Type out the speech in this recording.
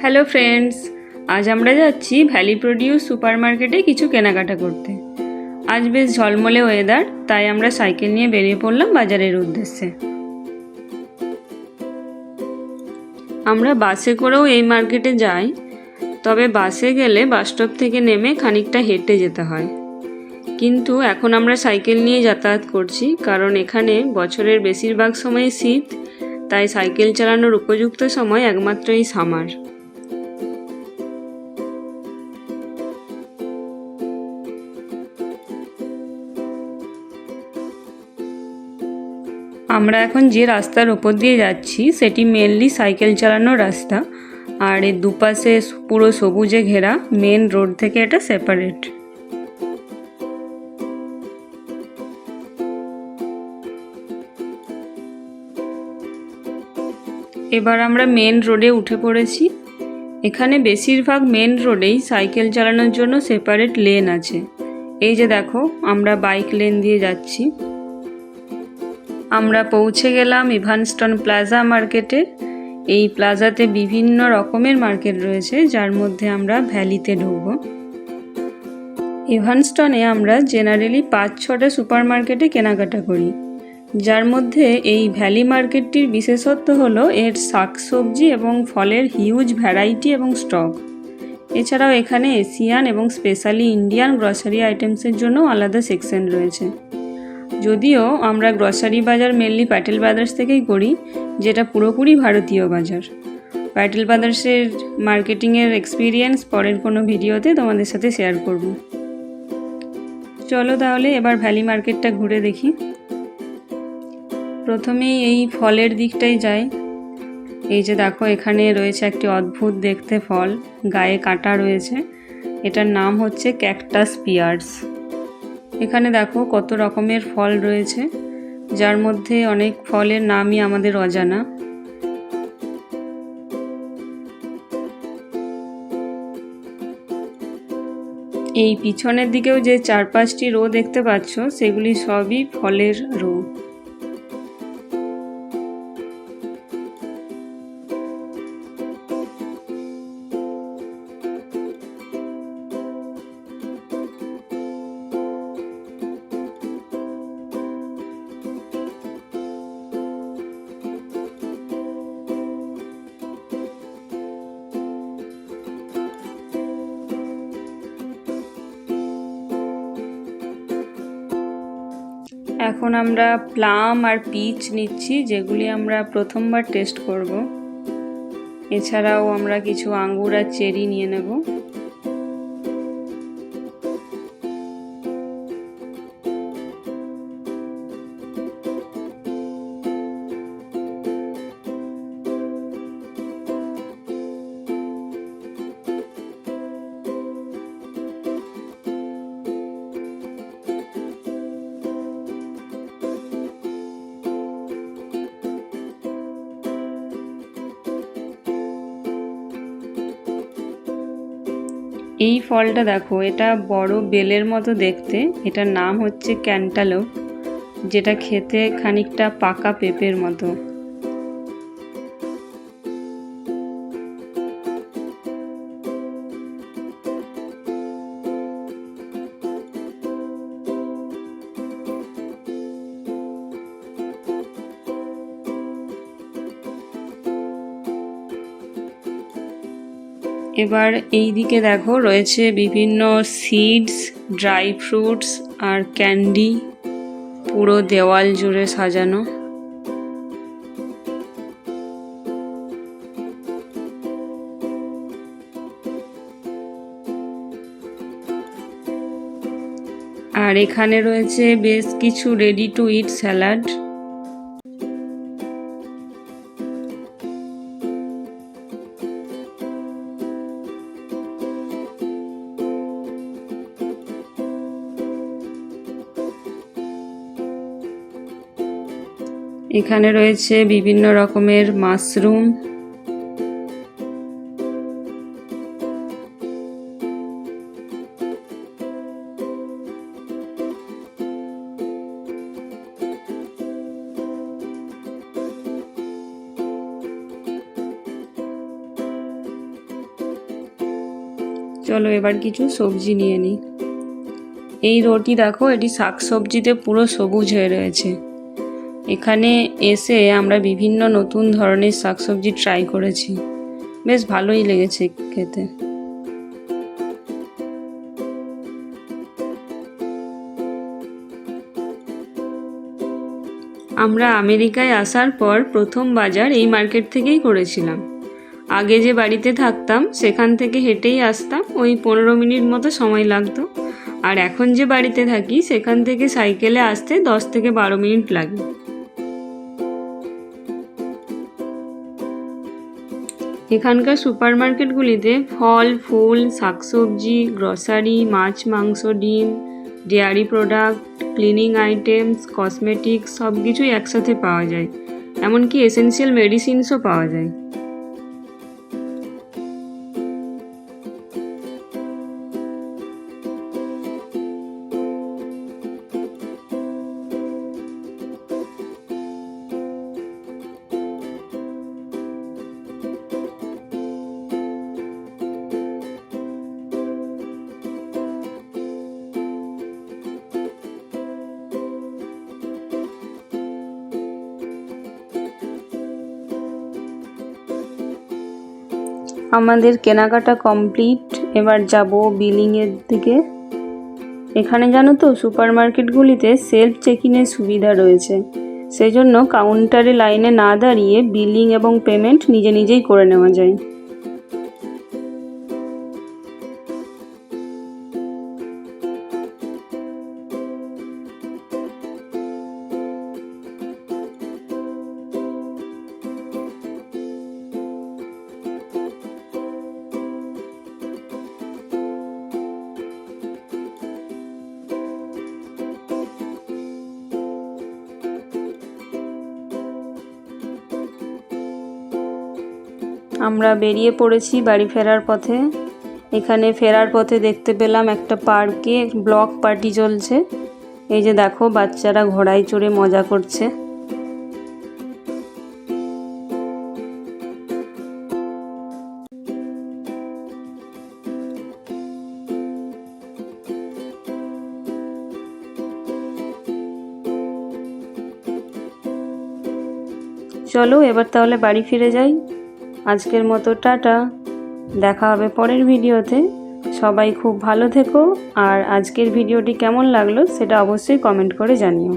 Hello friends, আজ আমরা যাচ্ছি ভ্যালি প্রডিউস সুপার মার্কেটে কিছু কেনাকাটা করতে। আজ বেশ ঝলমলে ওয়েদার, তাই আমরা সাইকেল নিয়ে বেরিয়ে পড়লাম বাজারের উদ্দেশ্যে। আমরা বাসে করেও এই মার্কেটে যাই, তবে বাসে গেলে বাসস্টপ থেকে নেমে খানিকটা হেঁটে যেতে হয়। কিন্তু এখন আমরা সাইকেল নিয়ে যাতায়াত করছি, কারণ এখানে বছরের বেশিরভাগ সময় শীত, তাই সাইকেল চালানোর উপযুক্ত সময় একমাত্র এই সামার। আমরা এখন যে রাস্তার ওপর দিয়ে যাচ্ছি সেটি মেনলি সাইকেল চালানোর রাস্তা, আর এর দুপাশে পুরো সবুজে ঘেরা, মেন রোড থেকে এটা সেপারেট। এবার আমরা মেন রোডে উঠে পড়েছি। এখানে বেশিরভাগ মেন রোডেই সাইকেল চালানোর জন্য সেপারেট লেন আছে। এই যে দেখো, আমরা বাইক লেন দিয়ে যাচ্ছি। আমরা পৌঁছে গেলাম ইভানস্টন প্লাজা মার্কেটে। এই প্লাজাতে বিভিন্ন রকমের মার্কেট রয়েছে, যার মধ্যে আমরা ভ্যালিতে ঢুকবো। ইভানস্টনে আমরা জেনারেলি 5-6টা সুপার মার্কেটে কেনাকাটা করি, যার মধ্যে এই ভ্যালি মার্কেটটির বিশেষত্ব হলো এর শাকসবজি এবং ফলের হিউজ ভ্যারাইটি এবং স্টক। এছাড়াও এখানে এশিয়ান এবং স্পেশালি ইন্ডিয়ান গ্রসারি আইটেমসের জন্য আলাদা সেকশন রয়েছে। যদিও আমরা গ্রসারি বাজার মেনলি প্যাটেল ব্রাদার্স থেকেই করি, যেটা পুরোপুরি ভারতীয় বাজার। প্যাটেল ব্রাদার্সের মার্কেটিংয়ের এক্সপিরিয়েন্স পরের কোনো ভিডিওতে তোমাদের সাথে শেয়ার করব। চলো তাহলে এবার ভ্যালি মার্কেটটা ঘুরে দেখি। প্রথমেই এই ফলের দিকটাই যাই। এই যে দেখো, এখানে রয়েছে একটি অদ্ভুত দেখতে ফল, গায়ে কাঁটা রয়েছে। এটার নাম হচ্ছে ক্যাকটাস পিয়ার্স। এখানে দেখো কত রকমের ফল রয়েছে, যার মধ্যে অনেক ফলের নামই আমাদের অজানা। এই পিছনের দিকেও যে 4-5টি রো দেখতে পাচ্ছ, সেগুলি সবই ফলের রো। এখন আমরা প্লাম আর পিচ নিচ্ছি, যেগুলি আমরা প্রথমবার টেস্ট করব। এছাড়াও আমরা কিছু আঙ্গুর আর চেরি নিয়ে নেব। এই ফলটা দেখো, এটা বড় বেলের মতো দেখতে। এটার নাম হচ্ছে ক্যান্টালোপ, যেটা খেতে খানিকটা পাকা পেঁপের মতো। এবার এই দিকে দেখো, রয়েছে বিভিন্ন সিডস, ড্রাই ফ্রুটস আর ক্যান্ডি, পুরো দেওয়াল জুড়ে সাজানো। আর এখানে রয়েছে বেশ কিছু রেডি টু ইট স্যালাড। এখানে রয়েছে বিভিন্ন রকমের মাশরুম। চলো এবার কিছু সবজি নিয়ে নিই। এই রোটি দেখো, এটি শাকসবজিতে পুরো সবুজ হয়ে রয়েছে। এখানে এসে আমরা বিভিন্ন নতুন ধরনের শাকসবজি ট্রাই করেছি, বেশ ভালোই লেগেছে খেতে। আমরা আমেরিকায় আসার পর প্রথম বাজার এই মার্কেট থেকেই করেছিলাম। আগে যে বাড়িতে থাকতাম সেখান থেকে হেঁটেই আসতাম, ওই 15 মিনিট মতো সময় লাগতো। আর এখন যে বাড়িতে থাকি সেখান থেকে সাইকেলে আসতে 10 থেকে 12 মিনিট লাগে। এখানকার সুপারমার্কেটগুলিতে ফল, ফুল, শাকসবজি, গ্রসারি, মাছ, মাংস, ডিম, dairy product, cleaning items, cosmetics সব কিছুই একসাথে পাওয়া যায়। এমনকি এসেনশিয়াল মেডিসিনসও পাওয়া যায়। আমাদের কেনাকাটা কমপ্লিট, এবার যাব বিলিংয়ের দিকে। এখানে জানো তো, সুপারমার্কেটগুলিতে সেলফ চেক-ইনের সুবিধা রয়েছে, সেই জন্য কাউন্টারে লাইনে না দাঁড়িয়ে বিলিং এবং পেমেন্ট নিজে নিজেই করে নেওয়া যায়। আমরা বেরিয়ে পড়েছি বাড়ি ফেরার পথে। এখানে ফেরার পথে দেখতে পেলাম একটা পার্কে ব্লক পার্টি চলছে। এই যে দেখো, বাচ্চারা ঘোড়ায় চড়ে মজা করছে। চলো এবার তাহলে বাড়ি ফিরে যাই। আজকের মতো টাটা, দেখা হবে পরের ভিডিওতে। সবাই খুব ভালো থেকো, আর আজকের ভিডিওটি কেমন লাগলো সেটা অবশ্যই কমেন্ট করে জানিও।